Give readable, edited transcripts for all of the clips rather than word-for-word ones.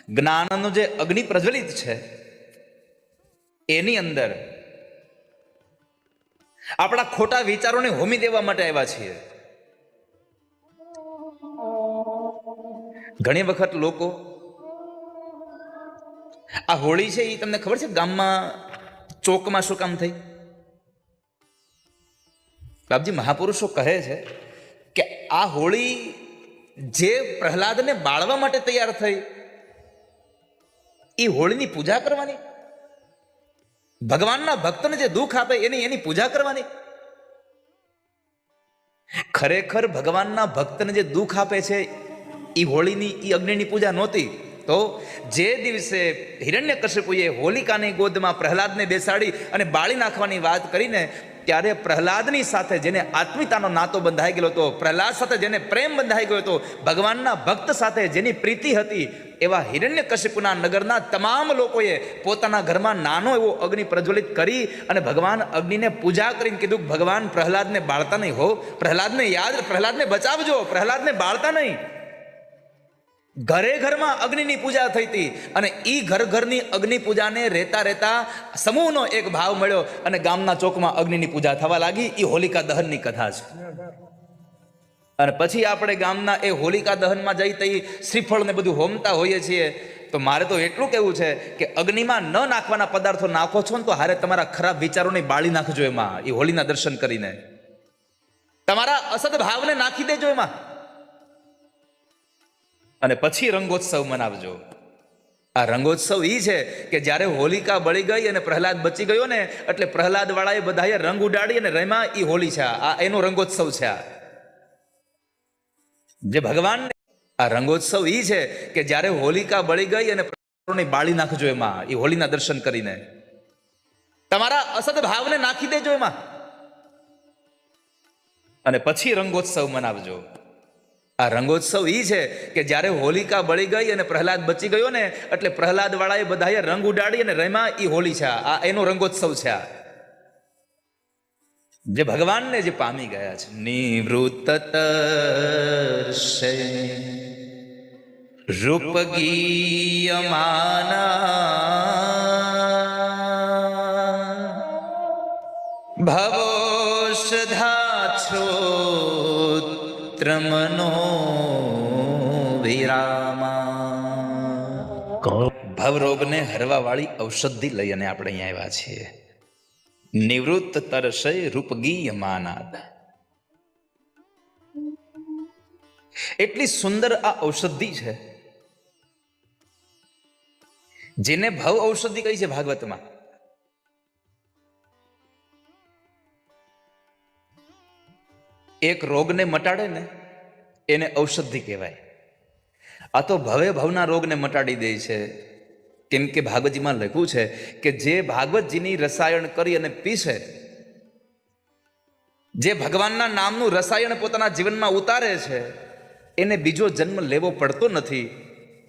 જ્ઞાનનો જે અગ્નિ પ્રજ્વલિત છે એની અંદર આપણા ખોટા વિચારોને હોમી દેવા માટે આવ્યા છીએ. ઘણી વખત લોકો આ હોળી છે એ તમને ખબર છે ગામમાં ચોકમાં શું કામ થઈ? બાપજી મહાપુરુષો કહે છે કે આ હોળી જે પ્રહલાદને બાળવા માટે તૈયાર થઈ એ હોળીની પૂજા કરવાની, ભગવાનના ભક્તને જે દુઃખ આપે એની પૂજા કરવાની. ખરેખર ભગવાનના ભક્તને જે દુઃખ આપે છે એ હોળીની એ અગ્નિની પૂજા નહોતી. તો જે દિવસે હિરણ્યકશિપુએ હોલિકાની ગોદમાં પ્રહલાદને બેસાડી અને બાળી નાખવાની વાત કરીને ત્યારે પ્રહલાદની સાથે જેને આત્મીયતાનો નાતો બંધાઈ ગયો હતો, પ્રહલાદ સાથે જેને પ્રેમ બંધાઈ ગયો હતો, ભગવાનના ભક્ત સાથે જેની પ્રીતિ હતી, એવા હિરણ્યકશિપુના નગરના તમામ લોકોએ પોતાના ઘરમાં નાનો એવો અગ્નિ પ્રજ્વલિત કરી અને ભગવાન અગ્નિને પૂજા કરીને કીધું, ભગવાન પ્રહલાદને બાળતા નહીં હો, પ્રહલાદને યાદ, પ્રહલાદને બચાવજો, પ્રહલાદને બાળતા નહીં. ઘરે ઘરમાં અગ્નિની પૂજા થઈ હતી અને ઈ ઘરની અગ્નિ પૂજાને રહેતા રહેતા સમૂહનો એક ભાવ મળ્યો અને ગામના ચોકમાં અગ્નિની પૂજા થવા લાગી. એ હોલિકા દહનની કથા છે. અને પછી આપણે ગામના એ હોલિકા દહનમાં જઈ તઈ શ્રીફળ ને બધું હોમતા હોઈએ છીએ. તો મારે તો એટલું કહેવું છે કે અગ્નિમાં ન નાખવાના પદાર્થો નાખો છો ને તો હારે તમારા ખરાબ વિચારોને બાળી નાખજો એમાં, એ હોળીના દર્શન કરીને. તમારા અસદ ભાવને નાખી દેજો એમાં અને પછી રંગોત્સવ મનાવજો. આ રંગોત્સવ એ છે કે જ્યારે હોલિકા બળી ગઈ અને પ્રહલાદ બચી ગયો ને એટલે પ્રહલાદ વાળાએ બધાએ રંગ ઉડાડી અને રેમાં એ હોળી છે. આ એનો રંગોત્સવ છે. જે ભગવાન આ રંગોત્સવ એ છે કે જ્યારે હોલિકા બળી ગઈ અને બાળી નાખજો એમાં, એ હોળીના દર્શન કરીને. તમારા અસદ ભાવને નાખી દેજો એમાં અને પછી રંગોત્સવ મનાવજો. આ રંગોત્સવ એ છે કે જ્યારે હોલિકા બળી ગઈ અને પ્રહલાદ બચી ગયો ને એટલે પ્રહલાદ વાળાએ બધાએ રંગ ઉડાડી અને રેમાં એ હોળી છે. આ એનો રંગોત્સવ છે. જે ભગવાનને જે પામી ગયા છે. નિવૃત્ત તર્ષે રૂપગીયમાના ભવોષધાછો ત્રમનો વિરામા. ભવરોગને હરવા વાળી ઔષધિ લઈ અને આપણે અહીંયા આવ્યા છીએ. નિવૃત્ત તરસે રૂપગીયમાનાદ. એટલી સુંદર આ ઔષધિ છે જેને ભવ ઔષધિ કહી છે ભાગવતમાં. એક રોગને મટાડે ને એને ઔષધિ કહેવાય. આ તો ભવે ભવના રોગને મટાડી દે છે. કેમ કે ભાગવતજીમાં લખ્યું છે કે જે ભાગવતજીની રસાયણ કરી અને પીશે, જે ભગવાનના નામનું રસાયણ પોતાના જીવનમાં ઉતારે છે, એને બીજો જન્મ લેવો પડતો નથી.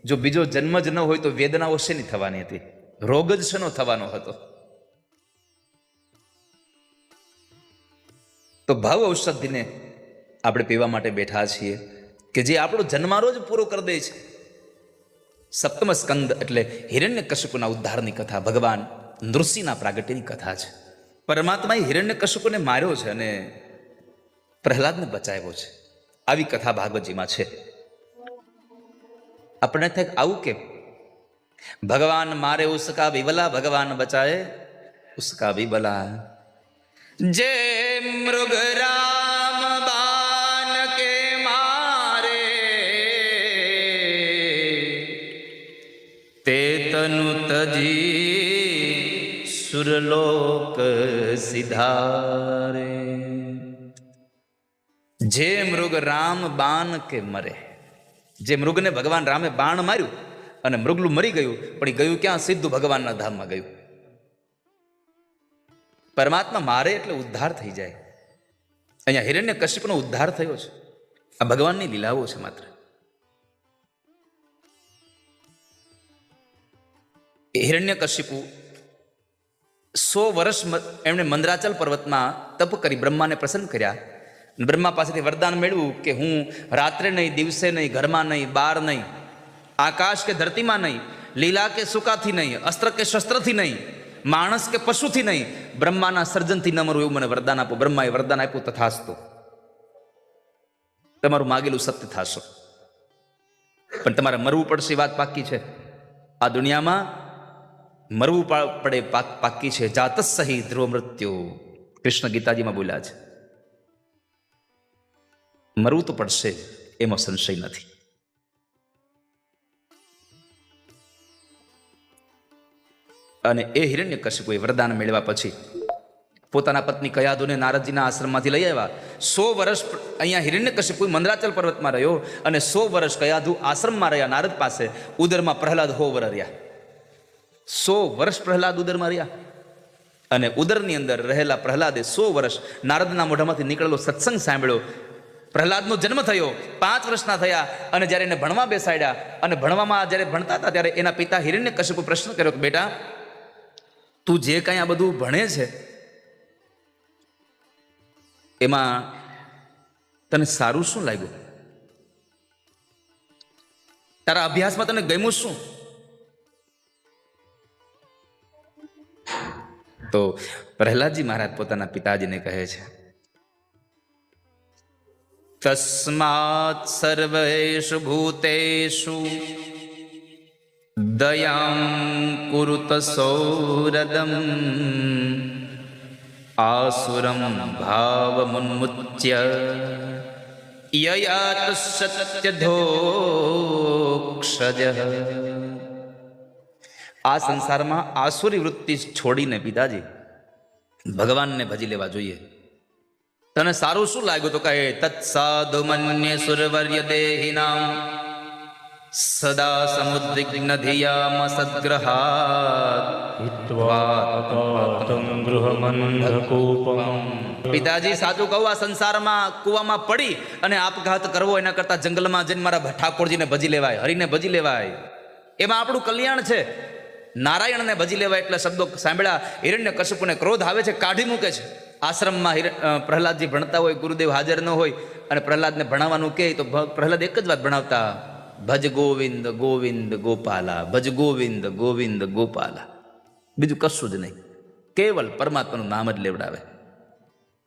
જો બીજો જન્મ જ ન હોય તો વેદનાઓ શેની થવાની હતી? રોગ જ શેનો થવાનો હતો? તો ભવ ઔષધિને આપણે પીવા માટે બેઠા છીએ કે જે આપણો જન્મારો જ પૂરો કરી દે છે. સપ્તમ સ્કંદ એટલે હિરણ્યકશિપુના ઉદ્ધારની કથા, ભગવાન નૃસિંહના પ્રાગટ્યની કથા છે. પરમાત્માએ હિરણ્યકશિપુને માર્યો છે અને પ્રહલાદને બચાવ્યો છે. આવી કથા ભાગવતજીમાં છે. આપણે થાય આવું કેમ? ભગવાન મારે ઉસકા વિબલા, ભગવાન બચાએ ઉસકા વિબલા. જે મૃગ રામ બાન કે મારે તે તનુ તજી સુરલોક સિધારે. જે મૃગ રામ બાન કે મરે, જે મૃગને ભગવાન રામે બાણ માર્યું અને મૃગલું મરી ગયું, પણ એ ગયું ક્યાં? સીધું ભગવાનના ધામમાં ગયું. પરમાત્મા મારે એટલે ઉદ્ધાર થઈ જાય. અહીંયા હિરણ્યકશિપનો ઉદ્ધાર થયો છે. આ ભગવાનની લીલાઓ છે માત્ર. હિરણ્યકશિપુ 100 વર્ષ એમણે મંદરાચલ પર્વતમાં તપ કરી બ્રહ્માને પ્રસન્ન કર્યા. બ્રહ્મા પાસેથી વરદાન મેળવ્યું કે હું રાત્રે નહીં, દિવસે નહીં, ઘરમાં નહીં, બહાર નહીં, આકાશ કે ધરતીમાં નહીં, લીલા કે સુકાથી નહીં, અસ્ત્ર કે શસ્ત્રથી નહીં, માણસ કે પશુથી નહીં, બ્રહ્માના સર્જનથી ન મરવું એવું મને વરદાન આપો. બ્રહ્માએ વરદાન આપ્યું, તથાસ્તુ, તમારું માગેલું સત્ય થશે. પણ તમારે મરવું પડશે, વાત પાક્કી છે. આ દુનિયામાં મરવું પડે પાક્કી છે. જાતસ્સહિ ધ્રુવ મૃત્યુ, કૃષ્ણ ગીતાજીમાં બોલ્યા છે. મરવું તો પડશે, એમાં સંશય નથી. અને એ હિરણ્યકશિપુએ વરદાન મેળવ્યા પછી પોતાના પત્ની કયાધુને નારદજીના આશ્રમમાંથી લઈ આવ્યા. 100 વર્ષ અહીંયા હિરણ્યકશિપુ મંદરાચલ પર્વતમાં રહ્યો અને 100 વર્ષ કયાધુ આશ્રમમાં રહ્યા નારદ પાસે. ઉદરમાં પ્રહલાદ 100 વર્ષ રહ્યા. 100 વર્ષ પ્રહલાદ ઉદરમાં રહ્યા. અને ઉદરની અંદર રહેલા પ્રહલાદે 100 વર્ષ નારદના મોઢામાંથી નીકળેલો સત્સંગ સાંભળ્યો. પ્રહલાદનો જન્મ થયો, 5 વર્ષના થયા અને જ્યારે એને ભણવા બેસાડ્યા અને ભણવામાં જ્યારે ભણતા હતા ત્યારે એના પિતા હિરણ્યકશિપુ પ્રશ્ન કર્યો કે બેટા, તું જે કાંઈ આ બધું ભણે છે એમાં તને સારું શું લાગ્યું? તારા અભ્યાસમાં તને ગમ્યું શું? તો પ્રહલાદજી મહારાજ પોતાના પિતાજીને કહે છે, તસ્માત સર્વેષુ ભૂતેષુ દયાં કુરુત સૌરદમ આસુરમ ભાવમુન્મુચ્ય યયાત સત્યધોક્ષજ. આ સંસારમાં આસુરી વૃત્તિ છોડીને પિતાજી ભગવાનને ભજી લેવા જોઈએ. તને સારું શું લાગ્યું? તો કહે, તત્સાધુ મન્ય સુરવર્ય દેહિનામ સદા સમુદ્વિગ્ન ધિયામ સદ્ગ્રહાત. પિતાજી સાચું કહું, આ સંસારમાં કુવામાં પડી અને આપઘાત કરવો એના કરતા જંગલમાં જઈને મારા ઠાકોરજીને ભજી લેવાય, હરિને ભજી લેવાય, એમાં આપણું કલ્યાણ છે. નારાયણને ભજી લેવાય એટલે શબ્દો સાંભળ્યા હિરણ્યકશિપુને ક્રોધ આવે છે, કાઢી મૂકે છે. આશ્રમમાં પ્રહલાદજી ભણતા હોય, ગુરુદેવ હાજર ન હોય અને પ્રહલાદને ભણાવવાનું કહે તો પ્રહલાદ એક જ વાત ભણાવતા, ભજ ગોવિંદ ગોવિંદ ગોપાલા, ભજ ગોવિંદ ગોવિંદ ગોપાલા. બીજું કશું જ નહીં, કેવલ પરમાત્માનું નામ જ લેવડાવે.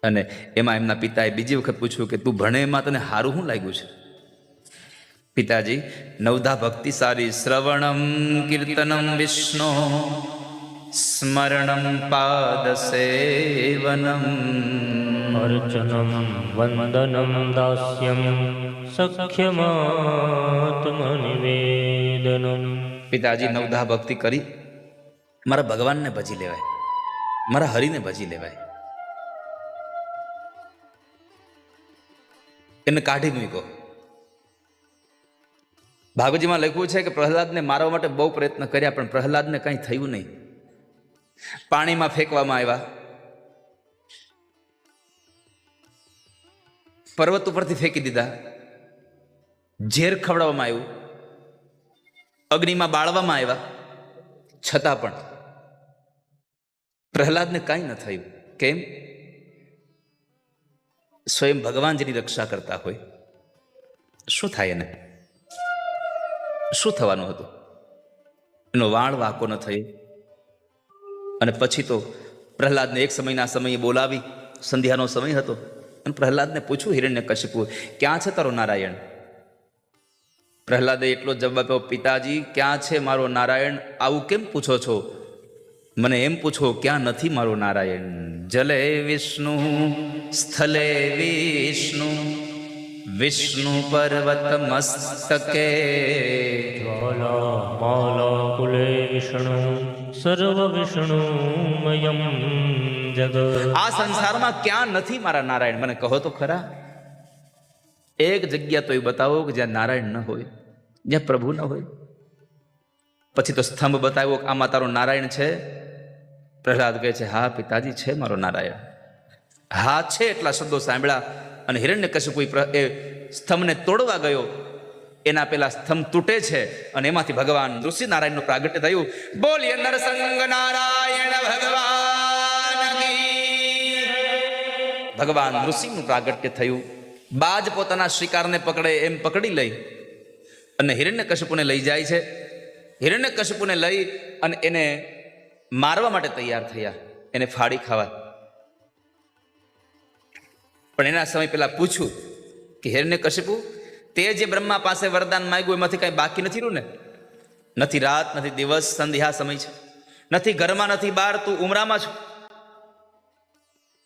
અને એમાં એમના પિતાએ બીજી વખત પૂછ્યું કે તું ભણે એમાં તને સારું શું લાગ્યું છે? પિતાજી, નવધા ભક્તિ સારી, શ્રવણમ કીર્તનમ વિષ્ણુ સ્મરણમ પાદ સેવનમ અર્ચનમ વંદનમ દાસ્યમ સખ્યમાત્મનિવેદનમ. પિતાજી, નવધા ભક્તિ કરી મારા ભગવાનને ભજી લેવાય, મારા હરિને ભજી લેવાય. એને કાઢી મૂકો. ભાગવતજીમાં લખ્યું છે કે પ્રહલાદને મારવા માટે બહુ પ્રયત્ન કર્યા પણ પ્રહલાદને કંઈ થયું નહીં. પાણીમાં ફેંકવામાં આવ્યા, પર્વત ઉપરથી ફેંકી દીધા, ઝેર ખવડાવવામાં આવ્યું, અગ્નિમાં બાળવામાં આવ્યા, છતાં પણ પ્રહલાદને કાંઈ ન થયું. કેમ? સ્વયં ભગવાન જેની રક્ષા કરતા હોય, શું થાય એને? શું થવાનું હતું? એનો વાળ વાંકો ન થયો. અને પછી તો પ્રહલાદને એક સમયે બોલાવી, સંધ્યાનો સમય હતો, અને પ્રહલાદને પૂછ્યું હિરણ્યકશિપુ, ક્યાં છે તારો નારાયણ? પ્રહલાદે એટલો જવાબ આપ્યો, પિતાજી, ક્યાં છે મારો નારાયણ? આવું કેમ પૂછો છો? મને એમ પૂછો, ક્યાં નથી મારો નારાયણ? જલે વિષ્ણુ સ્થલે વિષ્ણુ વિષ્ણુ પર્વત મસ્તકે જ્વાલામાલાકુલે વિષ્ણુ સર્વ વિષ્ણુમયમ જગત. આ સંસારમાં ક્યાં નથી મારા નારાયણ? મને કહો તો ખરા. એક જગ્યા તો એ બતાવો કે જ્યાં નારાયણ ન હોય, જ્યાં પ્રભુ ન હોય. પછી તો સ્તંભ બતાવ્યો, આમાં તારો નારાયણ છે? પ્રહલાદ કહે છે, હા પિતાજી, છે મારો નારાયણ. હા છે એટલા શબ્દો સાંભળ્યા અને હિરણ્યકશિપુ એ સ્તંભને તોડવા ગયો. એના પેલા સ્તંભ તૂટે છે અને એમાંથી ભગવાન ઋષિ નારાયણનું પ્રાગટ્ય થયું. બોલીએ નરસંગ નારાયણ ભગવાન કી. ભગવાન ઋષિનું પ્રાગટ્ય થયું. બાજ પોતાના શિકારને પકડે એમ પકડી લઈ અને હિરણ્યકશિપુને લઈ જાય છે. હિરણ્યકશિપુને લઈ અને એને મારવા માટે તૈયાર થયા, એને ફાડી ખાવા. પણ એના સમય પહેલા પૂછ્યું કે હિરણ્યકશિપુ, તે જે બ્રહ્મા પાસે વરદાન માંગ્યું એમાંથી કઈ બાકી નથી રહ્યું ને? નથી રાત, નથી દિવસ, સંધ્યા સમય છે, નથી ઘરમાં, નથી બહાર, તું ઉમરામાં છો,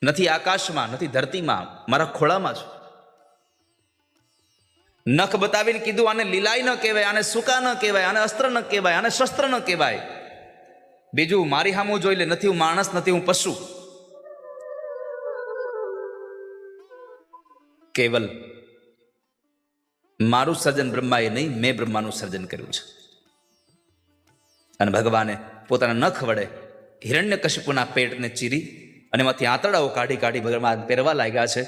નથી આકાશમાં, નથી ધરતીમાં, મારા ખોળામાં છો. નખ બતાવીને કીધું આને લીલાઈ ન કહેવાય, આને સુકા ન કહેવાય, આને અસ્ત્ર ન કહેવાય, આને શસ્ત્ર ન કહેવાય. બીજું મારી સામું જોઈ લે, નથી હું માણસ, નથી હું પશુ. કેવલ મારું સર્જન બ્રહ્માએ નહીં, મેં બ્રહ્માનું સર્જન કર્યું છે. અને ભગવાને પોતાના નખ વડે હિરણ્યકશિપુના પેટને ચીરી અને એમાંથી આંતરડાઓ કાઢી કાઢી ભગવાન પહેરવા લાગ્યા છે.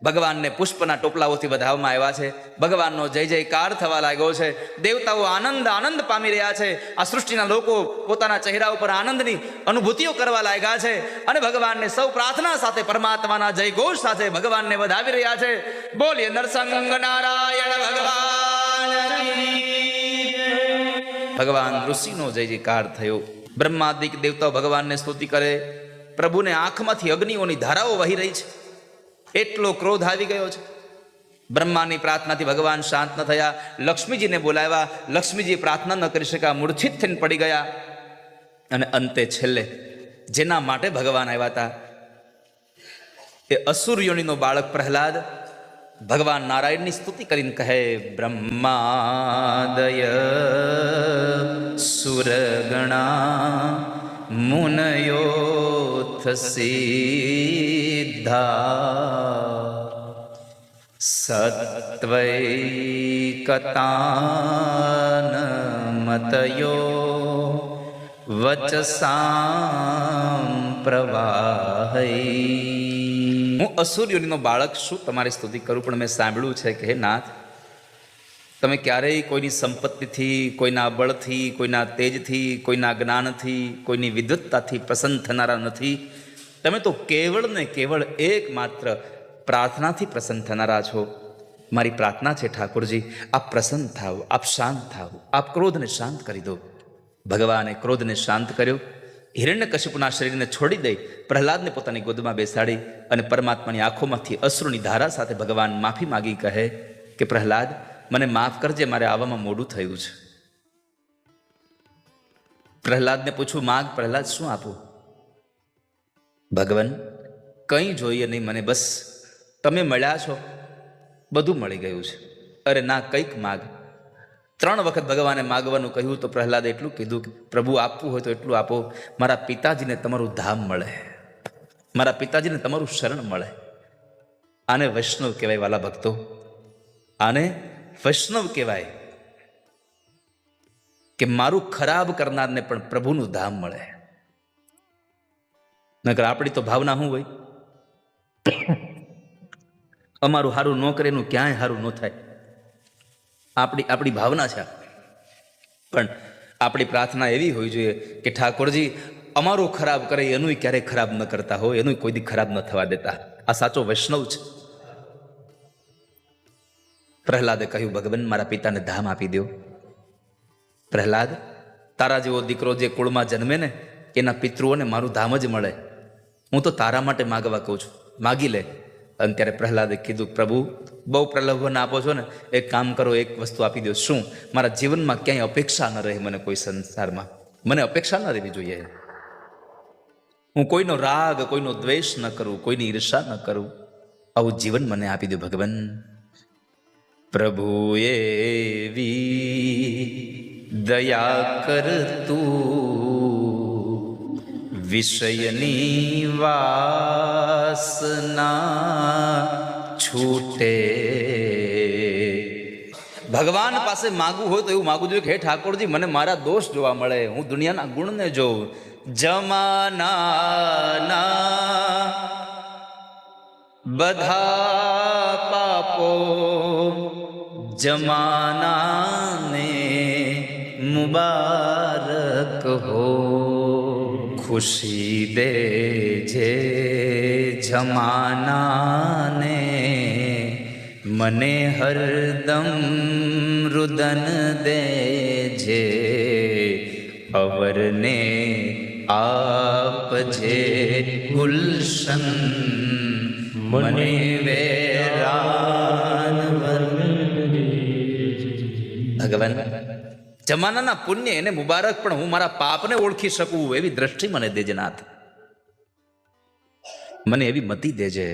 ભગવાનને પુષ્પના ટોપલાઓથી વધાવવામાં આવ્યા છે. ભગવાનનો જય જયકાર થવા લાગ્યો છે. દેવતાઓ આનંદ પામી રહ્યા છે. આ સૃષ્ટિના લોકો પોતાના ચહેરા ઉપર આનંદની અનુભૂતિઓ કરવા લાગ્યા છે. અને ભગવાનને સૌ પ્રાર્થના સાથે, પરમાત્માના જયઘોષ સાથે ભગવાનને વધાવી રહ્યા છે. બોલીએ નરસંગ નારાયણ ભગવાન. ભગવાન ઋષિનો જય જયકાર થયો. બ્રહ્માદિક દેવતાઓ ભગવાનને સ્તુતિ કરે. પ્રભુને આંખમાંથી અગ્નિઓની ધારાઓ વહી રહી છે. એટલો ક્રોધ આવી ગયો છે. બ્રહ્માની પ્રાર્થનાથી ભગવાન શાંત ન થયા. લક્ષ્મીજીને બોલાવ્યા. લક્ષ્મીજી પ્રાર્થના ન કરી શક્યા, મૂર્છિત થઈને પડી ગયા. અને અંતે છેલ્લે જેના માટે ભગવાન આવ્યા હતા એ અસુર યોનિનો બાળક પ્રહલાદ ભગવાન નારાયણની સ્તુતિ કરીને કહે, બ્રહ્માદય સુરગણા મુનયોથ સિદ્ધા સત્વૈકતાન મતયો વચસામ પ્રવાહૈ. હું અસુર્યોનિનો બાળક શું તમારી સ્તુતિ કરું, પણ મેં સાંભળ્યું છે કે હે નાથ, તમે ક્યારેય કોઈની સંપત્તિથી, કોઈના બળથી, કોઈના તેજથી, કોઈના જ્ઞાનથી, કોઈની વિદ્વત્તાથી પ્રસન્ન થનારા નથી. તમે તો કેવળ ને કેવળ એકમાત્ર પ્રાર્થનાથી પ્રસન્ન થનારા છો. મારી પ્રાર્થના છે ઠાકોરજી, આપ પ્રસન્ન થાવ, આપ શાંત થાવ, આપ ક્રોધને શાંત કરી દો. ભગવાને ક્રોધને શાંત કર્યો. હિરણ્યકશિપુના શરીરને છોડી દઈ પ્રહલાદને પોતાની ગોદમાં બેસાડી અને પરમાત્માની આંખોમાંથી અશ્રુની ધારા સાથે ભગવાન માફી માગી કહે કે પ્રહલાદ, મને માફ કરજે, મારે આવવામાં મોડું થયું છે. પ્રહલાદને પૂછું, માગ પ્રહલાદ, શું આપું? ભગવાન, કંઈ જોઈએ નહીં મને, બસ તમે મળ્યા છો, બધું મળી ગયું છે. અરે ના, કંઈક માગ. 3 વખત ભગવાને માગવાનું કહ્યું તો પ્રહલાદે એટલું કીધું કે પ્રભુ, આપવું હોય તો એટલું આપો, મારા પિતાજીને તમારું ધામ મળે, મારા પિતાજીને તમારું શરણ મળે. આને વૈષ્ણવ કહેવાય વાલા ભક્તો, આને વૈષ્ણવ કહેવાય કે મારું ખરાબ કરનારને પણ પ્રભુનું ધામ મળે. નકર આપણી તો ભાવના શું હોય, અમારું સારું ન કરે એનું ક્યાંય સારું ન થાય. આપણી ભાવના છે. પણ આપણી પ્રાર્થના એવી હોવી જોઈએ કે ઠાકોરજી અમારું ખરાબ કરે એનું ક્યારેય ખરાબ ન કરતા હોય, એનું કોઈ દી ખરાબ ન થવા દેતા. આ સાચો વૈષ્ણવ છે. પ્રહલાદે કહ્યું, ભગવાન, મારા પિતાને ધામ આપી દો. પ્રહલાદ, તારા જેવો દીકરો જે કુળમાં જન્મે ને એના પિતૃઓને મારું ધામ જ મળે. હું તો તારા માટે માગવા કહું છું, માગી લે. અને ત્યારે પ્રહલાદે કીધું, પ્રભુ, બહુ પ્રલોભન આપો છો ને, એક કામ કરો, એક વસ્તુ આપી દો. શું? મારા જીવનમાં ક્યાંય અપેક્ષા ન રહે, મને કોઈ સંસારમાં મને અપેક્ષા ન રહેવી જોઈએ. હું કોઈનો રાગ, કોઈનો દ્વેષ ન કરું, કોઈની ઈર્ષા ન કરું. આવું જીવન મને આપી દો ભગવાન. પ્રભુએ દયા કરતું વિષયની વાસના છૂટે. ભગવાન પાસે માગવું હોય તો એવું માગવું જોઈએ કે હે ઠાકોરજી, મને મારા દોષ જોવા મળે, હું દુનિયાના ગુણને જોઉં. જમાના બધા પાપો જમાનાને મુબારક હો. ખુશી દે જે જમાનાને, મને હરદમ રુદન દેજે અવરને આપજે ગુલશન મને વેરાન ભગવાન જમાનાના પુણ્ય એને મુબારક, પણ હું મારા પાપને ઓળખી શકું એવી દ્રષ્ટિ મને દેજે નાથ. મને એવી મતિ દેજે,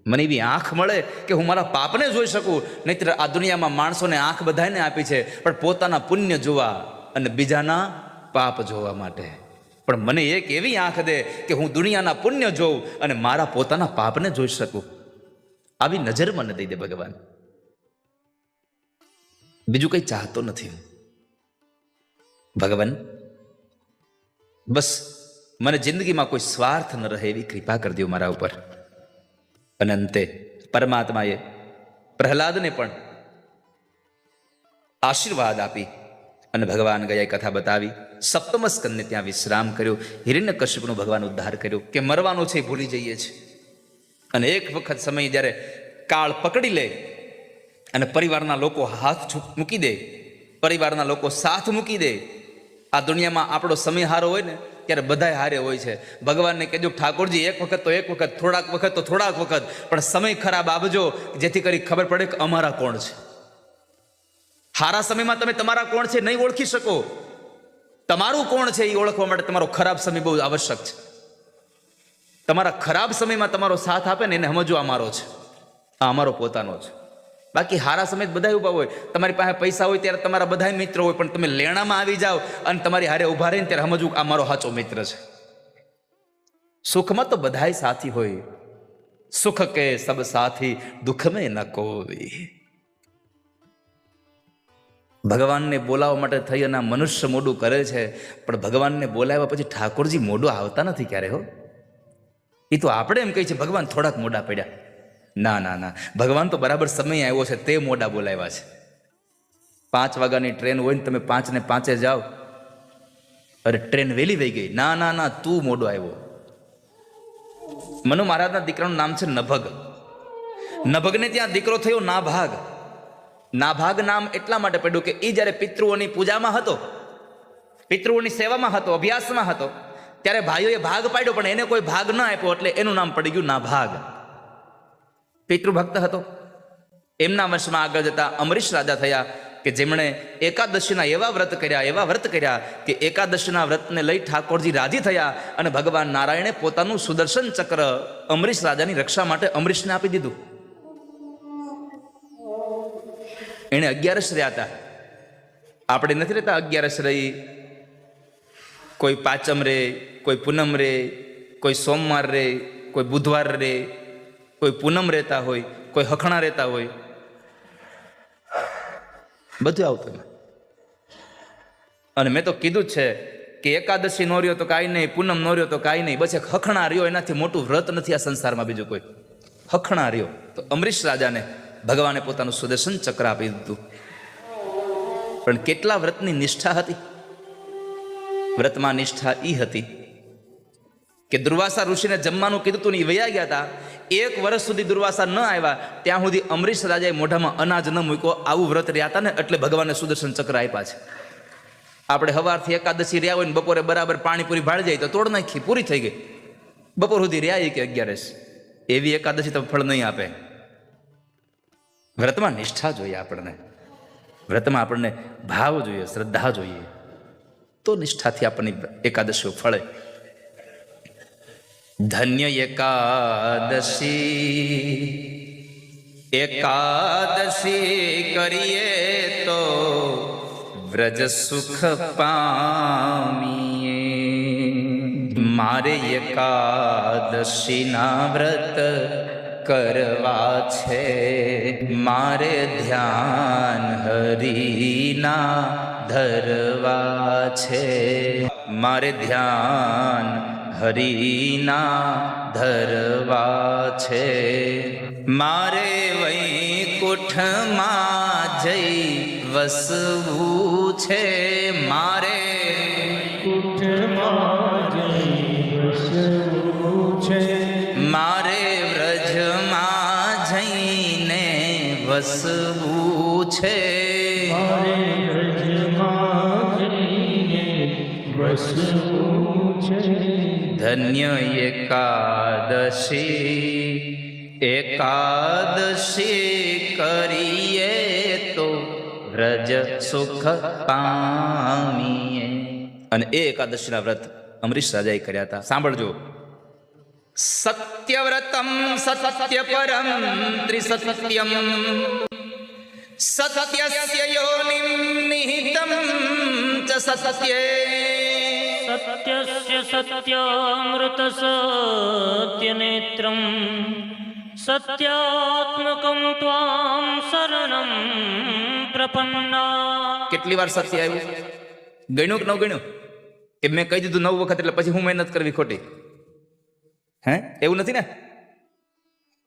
મને એવી આંખ મળે કે હું મારા પાપને જોઈ શકું. નહીતર આ દુનિયામાં માણસોને આંખ બધાને આપી છે, પણ પોતાના પુણ્ય જોવા અને બીજાના પાપ જોવા માટે. પણ મને એક એવી આંખ દે કે હું દુનિયાના પુણ્ય જોઉં અને મારા પોતાના પાપને જોઈ શકું. આવી નજર મને દઈ દે ભગવાન. બીજું કંઈ ચાહતો નથી ભગવાન. બસ મને જિંદગીમાં કોઈ સ્વાર્થ ન રહે એવી કૃપા કરી દો મારા ઉપર. અને અંતે પરમાત્માએ પ્રહલાદને પણ આશીર્વાદ આપી અને ભગવાન ગયા કથા બતાવી. સપ્તમ સ્કંદને ત્યાં વિશ્રામ કર્યો. હિરણ્યકશ્યપનો ભગવાન ઉદ્ધાર કર્યો કે મરવાનો છે એ ભૂલી જઈએ છીએ. અને એક વખત સમય જ્યારે કાળ પકડી લે અને પરિવારના લોકો હાથ મૂકી દે, પરિવારના લોકો સાથ મૂકી દે, આ દુનિયામાં આપણો સમય હારો હોય ને ત્યારે બધાય હારે હોય છે. ભગવાનને કહેજો ઠાકોરજી એક વખત તો એક વખત, થોડાક વખત તો થોડાક વખત, પણ સમય ખરાબ આપજો જેથી કરી ખબર પડે કે અમારા કોણ છે. હારા સમયમાં તમે તમારા કોણ છે નહીં ઓળખી શકો. તમારું કોણ છે એ ઓળખવા માટે તમારો ખરાબ સમય બહુ આવશ્યક છે. તમારા ખરાબ સમયમાં તમારો સાથ આપે ને એને સમજો અમારો છે, આ અમારો પોતાનો છે. બાકી હારા સમય બધા ઊભા હોય. તમારી પાસે પૈસા હોય ત્યારે તમારા બધા મિત્રો હોય, પણ તમે લેણામાં આવી જાઓ અને તમારી હારે ઊભા રહીને ત્યારે સમજવું આ મારો સાચો મિત્ર છે. સુખમાં તો બધાય સાથી હોય, સુખ કે સબ સાથી દુઃખ મેં ન કોઈ. ભગવાનને બોલાવવા માટે થઈ અને મનુષ્ય મોડું કરે છે, પણ ભગવાનને બોલાવ્યા પછી ઠાકોરજી મોડું આવતા નથી ક્યારે હો. એ તો આપણે એમ કહીએ છીએ ભગવાન થોડાક મોડા પડ્યા. ના ના ના, ભગવાન તો બરાબર સમય આવ્યો છે તે મોડા બોલાવ્યા છે. 5 વાગ્યાની ટ્રેન હોય ને તમે 5 ને 5 જાઓ, અરે ટ્રેન વહેલી વહી ગઈ. ના ના ના, તું મોડો આવ્યો. મનુ મહારાજના દીકરાનું નામ છે નભગ. નભગને ત્યાં દીકરો થયો નાભાગ. નાભાગ નામ એટલા માટે પડ્યું કે એ જ્યારે પિતૃઓની પૂજામાં હતો, પિતૃઓની સેવામાં હતો, અભ્યાસમાં હતો, ત્યારે ભાઈઓએ ભાગ પાડ્યો પણ એને કોઈ ભાગ ન આપ્યો, એટલે એનું નામ પડી ગયું નાભાગ. પિતૃભક્ત હતો. એમના વંશમાં આગળ જતા અમરીશ રાજા થયા કે જેમણે એકાદશીના એવા વ્રત કર્યા કે એકાદશીના વ્રતને લઈ ઠાકોરજી રાજી થયા અને ભગવાન નારાયણે પોતાનું સુદર્શન ચક્ર અમરીશ રાજાની રક્ષા માટે અમરીશને આપી દીધું. એણે 11 રહ્યા હતા. આપણે નથી રહેતા 11 રહી, કોઈ પાંચમ રે, કોઈ પૂનમ રે, કોઈ સોમવાર રે, કોઈ બુધવાર રે, કોઈ પૂનમ રહેતા હોય, કોઈ હખણા રહેતા હોય, બધું આવતું. અને મેં તો કીધું જ છે કે એકાદશી નો રહ્યો તો કાંઈ નહીં, પૂનમ નો રહ્યો તો કાંઈ નહીં, બસ એક હખણા રહ્યો એનાથી મોટું વ્રત નથી આ સંસારમાં બીજું કોઈ. હખણા રહ્યો તો અમરીશ રાજાને ભગવાને પોતાનું સુદર્શન ચક્ર આપી દીધું. પણ કેટલા વ્રતની નિષ્ઠા હતી. વ્રતમાં નિષ્ઠા એ હતી કે દુર્વાસા ઋષિને જમવાનું કીધું તું ને એ વયા ગયા હતા. 1 વર્ષ સુધી દુર્વાસા ન આવ્યા ત્યાં સુધી અમરીશ રાજાએ મોઢામાં અનાજ ન મૂક્યો. આવું વ્રત રહ્યા હતા ને એટલે ભગવાને સુદર્શન ચક્ર આપ્યા છે. આપણે સવારથી એકાદશી રહ્યા હોય ને બપોરે બરાબર પાણીપુરી ભાળી જાય તો તોડ નાખી, પૂરી થઈ ગઈ. બપોર સુધી રહ્યા કે 11 એવી એકાદશી તો ફળ નહીં આપે. વ્રતમાં નિષ્ઠા જોઈએ આપણને, વ્રતમાં આપણને ભાવ જોઈએ, શ્રદ્ધા જોઈએ, તો નિષ્ઠાથી આપણને એકાદશીઓ ફળે. ધન્ય એકાદશી કરીએ તો વ્રજ સુખ પામીએ. મારે એકાદશીના વ્રત કરવા છે, મારે ધ્યાન હરિના ધરવા છે, મારે ધ્યાન હરિના ધરવા છે. મારે વૈકુંઠમાં જઈ વસવું છે, મારે કુઠમાં જઈ વસવું છે, મારે વ્રજમાં જઈને વસવું છે. વસવું છે. ધન્ય એકાદશી, એકાદશી કરીએ તો વ્રજ સુખ પામીએ. અને એ એકાદશીના વ્રત અમરીશ રાજાએ કર્યા હતા. સાંભળજો. સત્યવ્રતમ સત્ય પરમ ત્રિસત્યમ સત્યસ્ય યોનિમ નિહિતમ ચ સત્યે સત્યસ્ય સત્યામૃત સત્યનેત્રમ સત્યાત્મકમ ત્વામ શરણમ પ્રપન્ના. કેટલી વાર સત્ય આવ્યું? ગણ્યું કે ન ગણ્યું? કે મેં કહી દીધું 9 વખત એટલે પછી હું મહેનત કરવી ખોટી? હે, એવું નથી ને?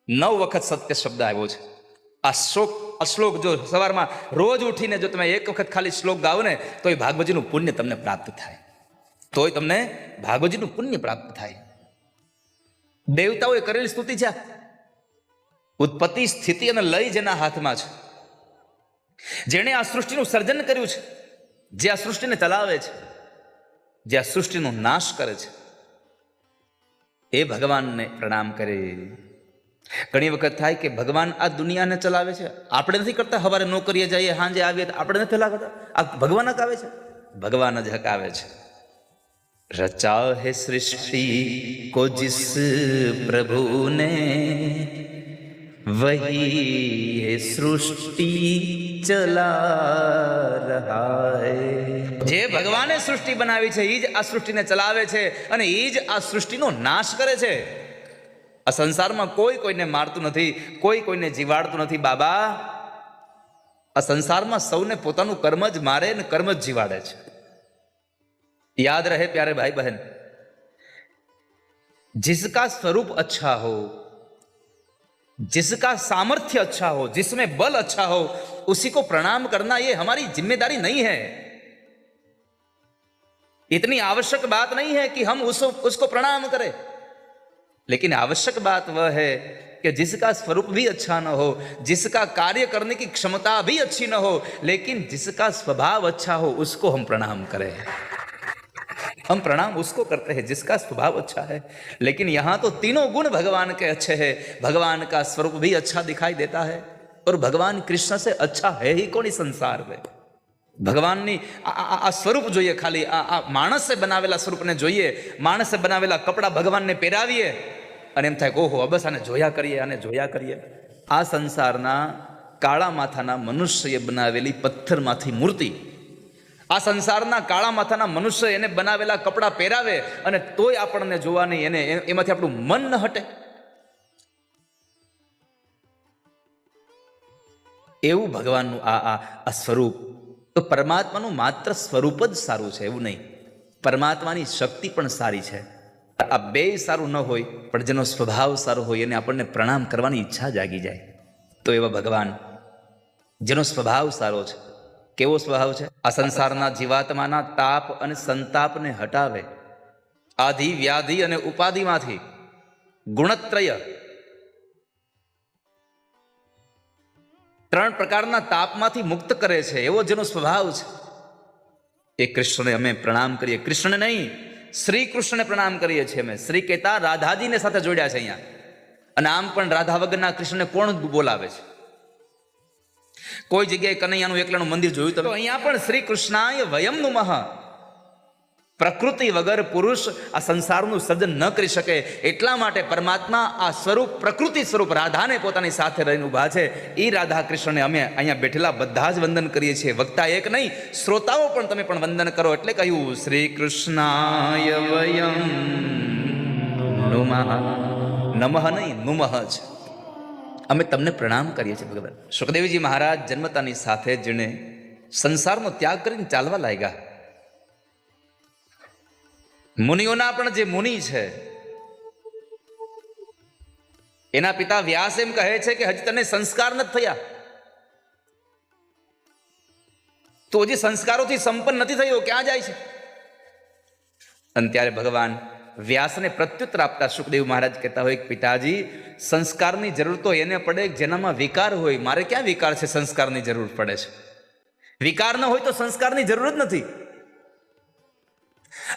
9 વખત સત્ય શબ્દ આવ્યો છે. આ શ્લોક જો સવારમાં રોજ ઉઠીને જો તમે 1 વખત ખાલી શ્લોક ગાઓ ને તો એ ભાગવતજીનું પુણ્ય તમને પ્રાપ્ત થાય. તોય તમને ભાગવતજીનું પુણ્ય પ્રાપ્ત થાય. દેવતાઓએ કરેલી સ્તુતિ છે. ઉત્પત્તિ, સ્થિતિ અને લય જેના હાથમાં છે, જેણે આ સૃષ્ટિનું સર્જન કર્યું છે, જે આ સૃષ્ટિને ચલાવે છે, જે આ સૃષ્ટિનો નાશ કરે છે, એ ભગવાનને પ્રણામ કરે. ઘણી વખત થાય કે ભગવાન આ દુનિયાને ચલાવે છે, આપણે નથી કરતા. સવારે નોકરીએ જઈએ, સાંજે આવીએ તો આપણે નથી લાગતા. આ ભગવાન હકાવે છે, ભગવાન જ હકાવે છે. રચા હે સૃષ્ટિ કો જીસ પ્રભુ ને વહી હે સૃષ્ટિ ચલા રહા હૈ. જે ભગવાને સૃષ્ટિ બનાવી છે એ જ આ સૃષ્ટિને ચલાવે છે અને એ જ આ સૃષ્ટિનો નાશ કરે છે. આ સંસારમાં કોઈ કોઈને મારતું નથી, કોઈ કોઈને જીવાડતું નથી. બાબા, આ સંસારમાં સૌને પોતાનું કર્મ જ મારે ને કર્મ જ જીવાડે છે. याद रहे प्यारे भाई बहन, जिसका स्वरूप अच्छा हो, जिसका सामर्थ्य अच्छा हो, जिसमें बल अच्छा हो, उसी को प्रणाम करना ये हमारी जिम्मेदारी नहीं है. इतनी आवश्यक बात नहीं है कि हम उसको प्रणाम करें, लेकिन आवश्यक बात वह है कि जिसका स्वरूप भी अच्छा न हो, जिसका कार्य करने की क्षमता भी अच्छी न हो, लेकिन जिसका स्वभाव अच्छा हो उसको हम प्रणाम करें. हम प्रणाम उसको करते हैं जिसका स्वभाव अच्छा है. लेकिन यहां तो तीनों गुण भगवान के अच्छे हैं. भगवान का स्वरूप भी अच्छा दिखाई देता है और भगवान कृष्ण से अच्छा है ही कौन इस संसार में. ભગવાનની આ સ્વરૂપ જોઈએ. ખાલી આ માણસે બનાવેલા સ્વરૂપને જોઈએ. માણસે બનાવેલા કપડાં ભગવાનને પહેરાવીએ અને એમ થાય કે ઓહો, બસ આને જોયા કરીએ, આને જોયા કરીએ. આ સંસારના કાળા માથાના મનુષ્યએ બનાવેલી પથ્થરમાંથી મૂર્તિ, આ સંસારના કાળા માથાના મનુષ્ય એને બનાવેલા કપડાં પહેરાવે અને તોય આપણને જોવાની એને એમાંથી આપણું મન ન હટે. એવું ભગવાનનું આ સ્વરૂપ. તો પરમાત્માનું માત્ર સ્વરૂપ જ સારું છે એવું નહીં, પરમાત્માની શક્તિ પણ સારી છે. આ બે સારું ન હોય પણ જેનો સ્વભાવ સારો હોય એને આપણને પ્રણામ કરવાની ઈચ્છા જાગી જાય. તો એવા ભગવાન જેનો સ્વભાવ સારો છે. કેવો સ્વભાવ છે? આ સંસારના જીવાત્માના તાપ અને સંતાપને હટાવે, આધિ વ્યાધિ અને ઉપાધિમાંથી ગુણત્રય, 3 પ્રકારના તાપમાંથી મુક્ત કરે છે. એવો જેનો સ્વભાવ છે એ કૃષ્ણને અમે પ્રણામ કરીએ. કૃષ્ણને નહીં, શ્રી કૃષ્ણને પ્રણામ કરીએ છીએ અમે. શ્રી કહેતા રાધાજીને સાથે જોડ્યા છે અહીંયા. અને આમ પણ રાધા વગરના કૃષ્ણને કોણ બોલાવે છે? કોઈ જગ્યાએ કનૈયાનું એકલાનું મંદિર જોયું તમે? અહીંયા પણ શ્રી કૃષ્ણાય વયમ નુમઃ. પ્રકૃતિ વગર પુરુષ આ સંસારનું સર્જન ન કરી શકે. એટલા માટે પરમાત્મા આ સ્વરૂપ, પ્રકૃતિ સ્વરૂપ રાધાને પોતાની સાથે રહીને ઉભા છે. એ રાધા કૃષ્ણને અમે અહીંયા બેઠેલા બધા જ વંદન કરીએ છીએ. વક્તા એક નહીં, શ્રોતાઓ પણ તમે પણ વંદન કરો. એટલે કહ્યું શ્રી કૃષ્ણાય વયમ નુમઃ. નમઃ નહીં, નુમઃ છે. અમે તમને પ્રણામ કરીએ છીએ ભગવાન. સુખદેવજી મહારાજ જન્મતાની સાથે જેણે સંસારનો ત્યાગ કરીને ચાલવા લાગ્યા. મુનિઓના પણ જે મુનિ છે એના પિતા વ્યાસ એમ કહે છે કે હજી તને સંસ્કાર નથી થયા, તો હજી સંસ્કારોથી સંપન્ન નથી થયો, ક્યાં જાય છે? અને ત્યારે ભગવાન વ્યાસને પ્રત્યુત્તર આપતા સુખદેવ મહારાજ કહેતા હોય કે પિતાજી, સંસ્કારની જરૂર તો એને પડે જેનામાં વિકાર હોય. મારે ક્યાં વિકાર છે? સંસ્કારની જરૂર પડે છે. વિકાર ન હોય તો સંસ્કારની જરૂર જ નથી.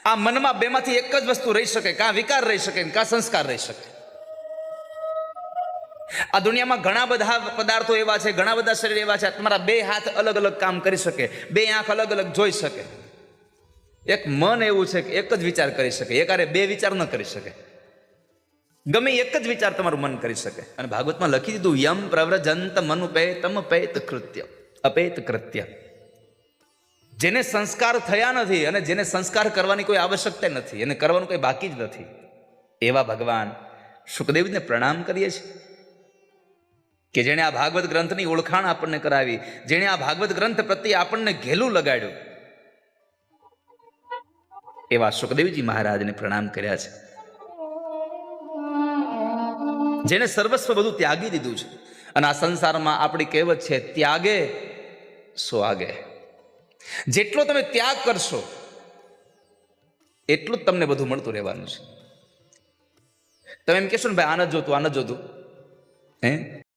આ મનમાં બેમાંથી એક જ વસ્તુ રહી શકે, કાં વિકાર રહી શકે કાં સંસ્કાર રહી શકે. આ દુનિયામાં ઘણા બધા પદાર્થો એવા છે, ઘણા બધા શરીર એવા છે, તમારા બે હાથ અલગ અલગ કામ કરી શકે, બે આંખ અલગ અલગ જોઈ શકે. એક મન એવું છે કે એક જ વિચાર કરી શકે, એકારે બે વિચાર ન કરી શકે. ગમે એક જ વિચાર તમારું મન કરી શકે. અને ભાગવતમાં લખી દીધું, યમ પ્રવ્રજંત મનુપેતમ પેત કૃત્ય અપેત કૃત્ય. જેને સંસ્કાર થયા નથી અને જેને સંસ્કાર કરવાની કોઈ આવશ્યકતા નથી અને કરવાનું કોઈ બાકી જ નથી, એવા ભગવાન શુકદેવને પ્રણામ કરીએ છીએ કે જેણે આ ભાગવત ગ્રંથની ઓળખાણ આપણને કરાવી, જેણે આ ભાગવત ગ્રંથ પ્રત્યે આપણને ઘેલું લગાડ્યું, એવા શુકદેવજી મહારાજને પ્રણામ કર્યા છે. જેને સર્વસ્વ બધું ત્યાગી દીધું છે. અને આ સંસારમાં આપણી કહેવત છે, ત્યાગે સો આગે. જેટલો તમે ત્યાગ કરશો એટલું જ તમને બધું મળતું રહેવાનું છે. તમે એમ કહેશો ને ભાઈ આ ન જોતું, આ ન જોતું, હે